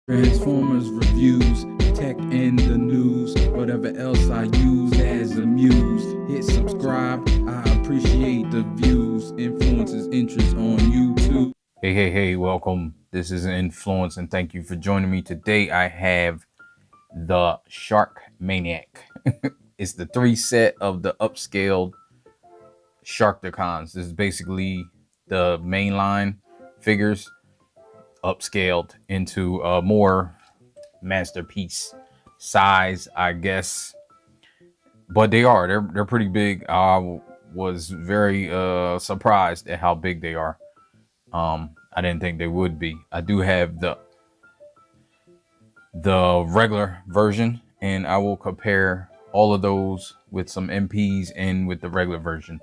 Transformers reviews, tech and the news, whatever else I use as a muse. Hit subscribe, I appreciate the views. Influences interest on YouTube. Hey, welcome. This is Influence, and thank you for joining me. Today I have the Shark Maniac. It's the 3 set of the upscaled Sharkticons. This is basically the mainline figures upscaled into a more masterpiece size, I guess. But they're pretty big. I was very surprised at how big they are. I didn't think they would be. I do have the regular version, and I will compare all of those with some MPs and with the regular version.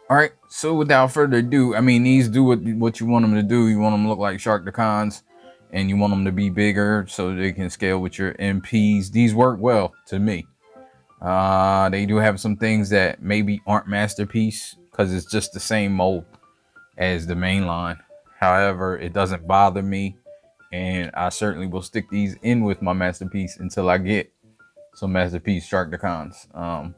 All right, so without further ado, I mean, these do what you want them to do. You want them to look like Sharkticons, and you want them to be bigger so they can scale with your MPs. These work well to me. They do have some things that maybe aren't masterpiece because it's just the same mold as the main line. However, it doesn't bother me, and I certainly will stick these in with my masterpiece until I get some masterpiece Sharkticons.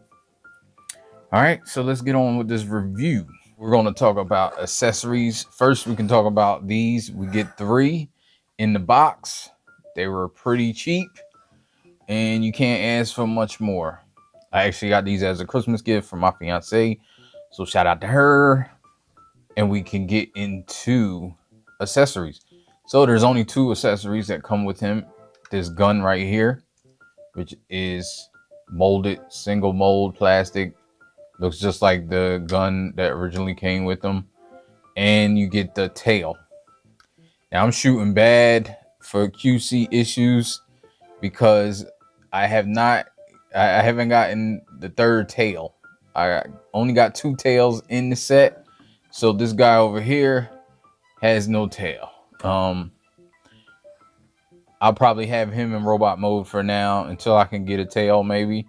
All right, so let's get on with this review. We're going to talk about accessories. First, we can talk about these. We get 3 in the box. They were pretty cheap, and you can't ask for much more. I actually got these as a Christmas gift from my fiance, so shout out to her. And we can get into accessories. So there's only 2 accessories that come with him. This gun right here, which is molded, single mold plastic. Looks just like the gun that originally came with them. And you get the tail. Now I'm shooting bad for QC issues because I haven't gotten the 3rd tail. I only got 2 tails in the set. So this guy over here has no tail. I'll probably have him in robot mode for now until I can get a tail, maybe.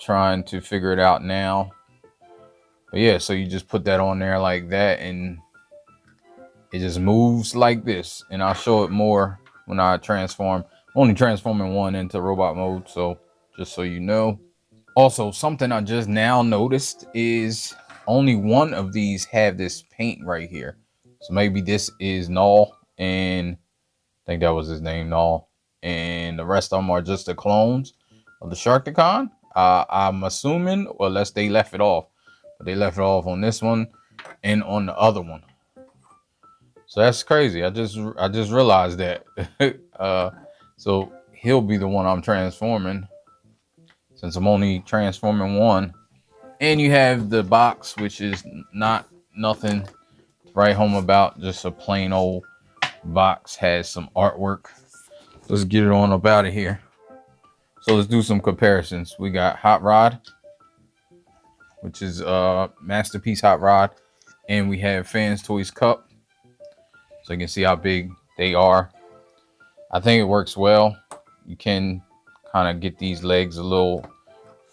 Trying to figure it out now. But yeah, so you just put that on there like that, and it just moves like this. And I'll show it more when I transform. I'm only transforming one into robot mode, so just so you know. Also, something I just now noticed is only one of these have this paint right here. So maybe this is Gnaw, and I think that was his name, Gnaw. And the rest of them are just the clones of the Sharkticon. I'm assuming, or unless they left it off. But they left it off on this one and on the other one. So that's crazy. I just realized that. So he'll be the one I'm transforming, since I'm only transforming one. And you have the box, which is nothing to write home about. Just a plain old box. Has some artwork. Let's get it on up out of here. So let's do some comparisons. We got Hot Rod, which is masterpiece Hot Rod. And we have Fans Toys Cup. So you can see how big they are. I think it works well. You can kind of get these legs a little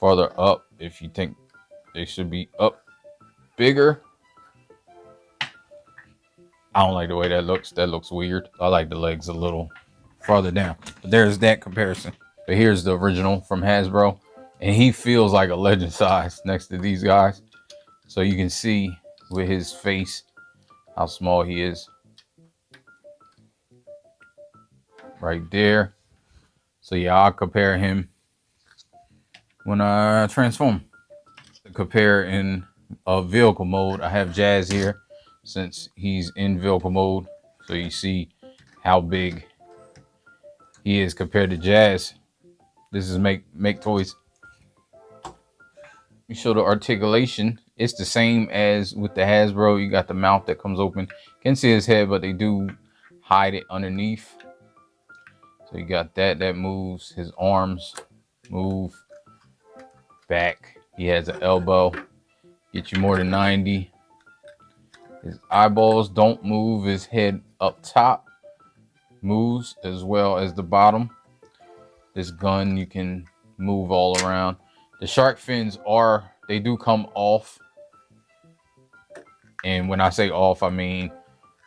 farther up if you think they should be up bigger. I don't like the way that looks. That looks weird. I like the legs a little farther down. But there's that comparison. But here's the original from Hasbro. And he feels like a legend size next to these guys. So you can see with his face how small he is. Right there. So yeah, I'll compare him when I transform. To compare in a vehicle mode, I have Jazz here since he's in vehicle mode. So you see how big he is compared to Jazz. This is make toys. We show the articulation. It's the same as with the Hasbro. You got the mouth that comes open. Can't see his head, but they do hide it underneath. So you got that moves. His arms move back. He has an elbow. Get you more than 90. His eyeballs don't move. His head up top moves as well as the bottom. This gun you can move all around. The shark fins they do come off. And when I say off, I mean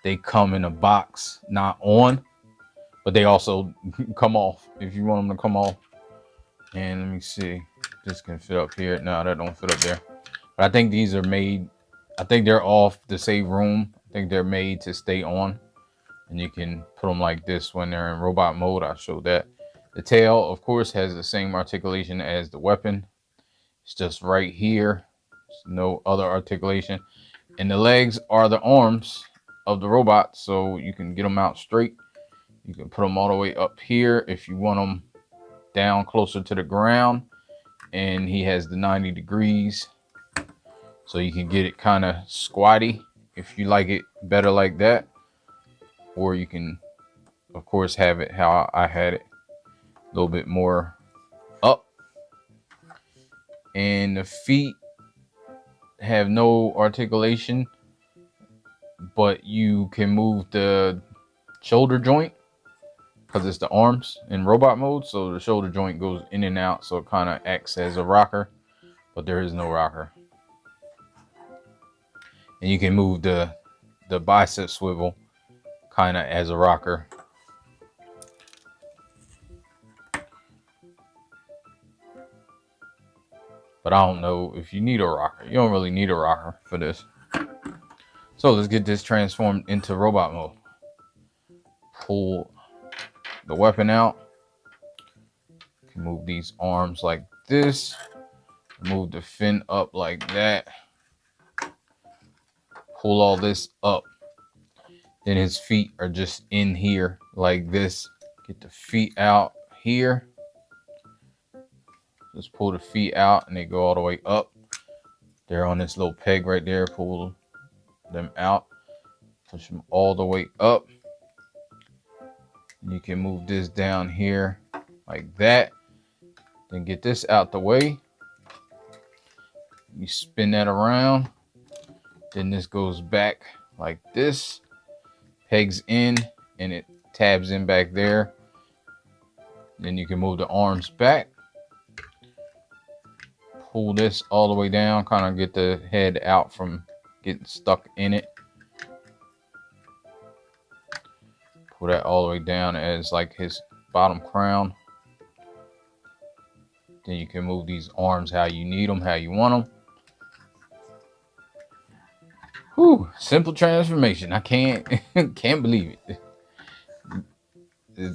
they come in a box, not on. but they also come off if you want them to come off. And let me see, this can fit up here. No, that don't fit up there. But I think these are made, I think they're off to save room. I think they're made to stay on. And you can put them like this when they're in robot mode. I showed that. The tail, of course, has the same articulation as the weapon. It's just right here. There's no other articulation. And the legs are the arms of the robot, so you can get them out straight. You can put them all the way up here if you want them down closer to the ground. And he has the 90 degrees, so you can get it kind of squatty if you like it better like that. Or you can, of course, have it how I had it, a little bit more up. And the feet have no articulation, but you can move the shoulder joint because it's the arms in robot mode. So the shoulder joint goes in and out, so it kind of acts as a rocker, but there is no rocker. And you can move the bicep swivel kind of as a rocker. But I don't know if you need a rocker. You don't really need a rocker for this. So let's get this transformed into robot mode. Pull the weapon out. You can move these arms like this. Move the fin up like that. Pull all this up. Then his feet are just in here like this. Get the feet out here. Just pull the feet out and they go all the way up. They're on this little peg right there. Pull them out. Push them all the way up. You can move this down here like that. Then get this out the way. You spin that around. Then this goes back like this. Pegs in and it tabs in back there. Then you can move the arms back. Pull this all the way down, kind of get the head out from getting stuck in it. Pull that all the way down as like his bottom crown. Then you can move these arms how you need them, how you want them. Whew, simple transformation. I can't believe it.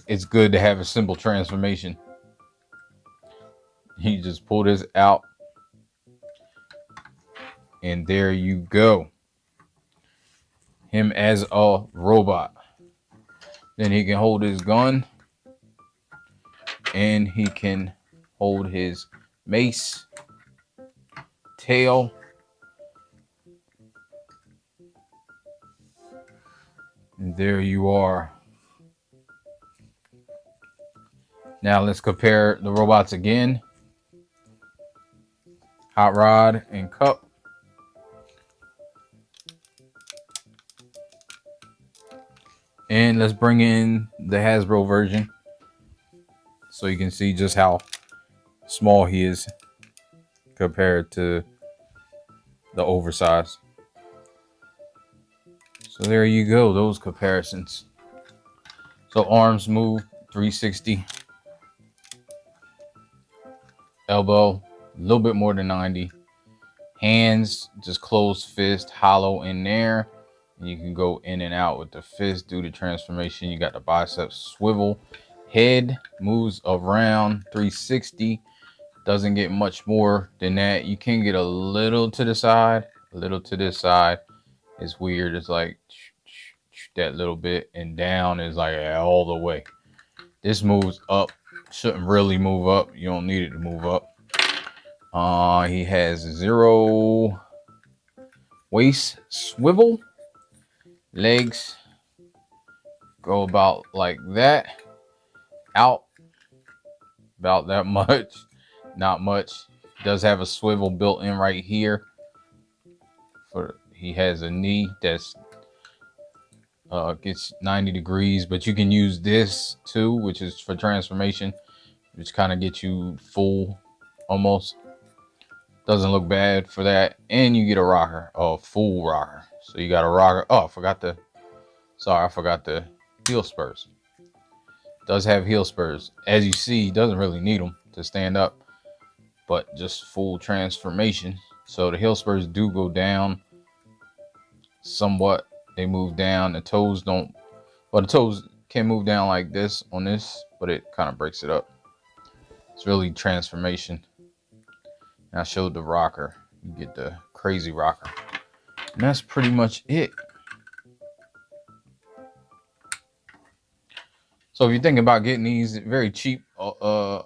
It's good to have a simple transformation. You just pull this out. And there you go. Him as a robot. Then he can hold his gun. And he can hold his mace. Tail. And there you are. Now let's compare the robots again. Hot rod and cup. And let's bring in the Hasbro version so you can see just how small he is compared to the Oversized. So there you go, those comparisons. So arms move 360. Elbow, a little bit more than 90. Hands, just closed fist, hollow in there. And you can go in and out with the fist, do the transformation. You got the biceps swivel. Head moves around 360. Doesn't get much more than that. You can get a little to the side, a little to this side. It's weird. It's like that little bit, and down is like all the way. This moves up. Shouldn't really move up. You don't need it to move up. He has 0 waist swivel. Legs go about like that. Out about that much. Not much. Does have a swivel built in right here. He has a knee that's gets 90 degrees, but you can use this too, which is for transformation, which kind of gets you full almost. Doesn't look bad for that. And you get a rocker, a full rocker. So you got a rocker. Oh, I forgot the heel spurs. Does have heel spurs. As you see, doesn't really need them to stand up, but just full transformation. So the heel spurs do go down somewhat. They move down. The toes don't, well, the toes can move down like this on this, but it kind of breaks it up. It's really transformation. And I showed the rocker. You get the crazy rocker. And that's pretty much it. So if you're thinking about getting these, very cheap, a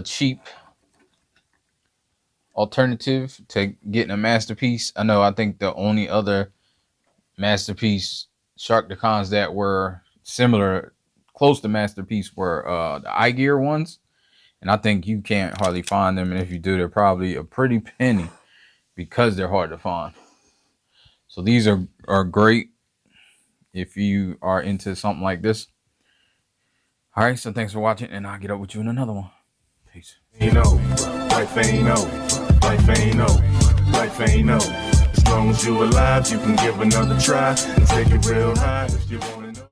cheap alternative to getting a masterpiece. I think the only other masterpiece Sharkticons that were similar, close to masterpiece, were the eye gear ones. And I think you can't hardly find them. And if you do, they're probably a pretty penny because they're hard to find. So these are great if you are into something like this. All right, so thanks for watching, and I'll get up with you in another one. Peace. You know, life ain't over, life ain't over, life ain't over. As long as you alive, you can give another try and take it real high if you want.